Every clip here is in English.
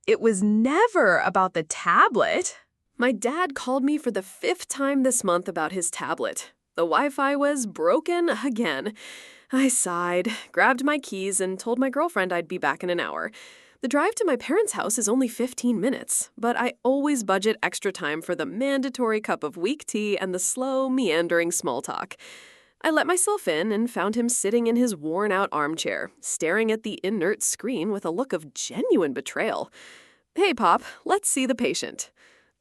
It was never about the tablet. My dad called me for the 5th time this month about his tablet. The Wi-Fi was broken again. I sighed, grabbed my keys, and told my girlfriend I'd be back in an hour. The drive to my parents' house is only 15 minutes, but I always budget extra time for the mandatory cup of weak tea and the slow, meandering small talk. I let myself in and found him sitting in his worn-out armchair, staring at the inert screen with a look of genuine betrayal. "Hey, Pop, let's see the patient."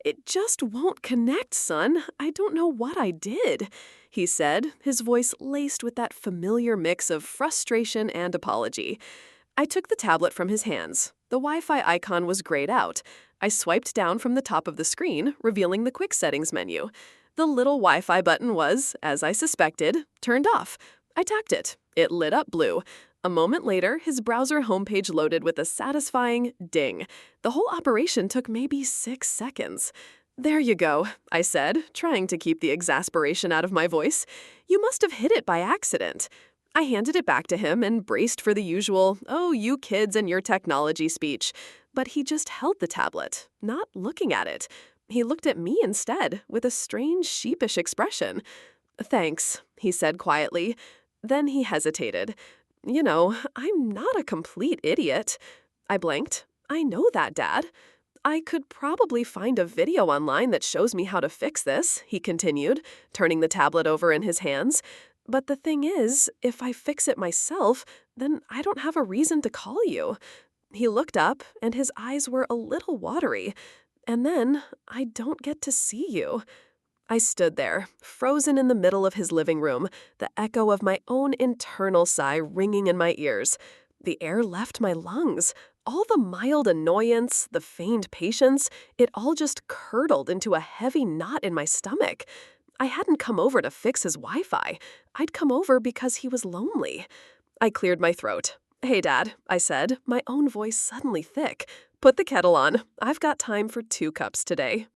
"It just won't connect, son. I don't know what I did," he said, his voice laced with that familiar mix of frustration and apology. I took the tablet from his hands. The Wi-Fi icon was grayed out. I swiped down from the top of the screen, revealing the quick settings menu. The little Wi-Fi button was, as I suspected, turned off. I tapped it. It lit up blue. A moment later, his browser homepage loaded with a satisfying ding. The whole operation took maybe 6 seconds. "There you go," I said, trying to keep the exasperation out of my voice. "You must have hit it by accident." I handed it back to him and braced for the usual, "Oh, you kids and your technology" speech. But he just held the tablet, not looking at it. He looked at me instead, with a strange, sheepish expression. "Thanks," he said quietly. Then he hesitated. "You know, I'm not a complete idiot." I blanked. "I know that, Dad." "I could probably find a video online that shows me how to fix this," he continued, turning the tablet over in his hands. "But the thing is, if I fix it myself, then I don't have a reason to call you." He looked up, and his eyes were a little watery. "And then, I don't get to see you." I stood there, frozen in the middle of his living room, the echo of my own internal sigh ringing in my ears. The air left my lungs. All the mild annoyance, the feigned patience, it all just curdled into a heavy knot in my stomach. I hadn't come over to fix his Wi-Fi. I'd come over because he was lonely. I cleared my throat. "Hey, Dad," I said, my own voice suddenly thick. "Put the kettle on. I've got time for 2 cups today."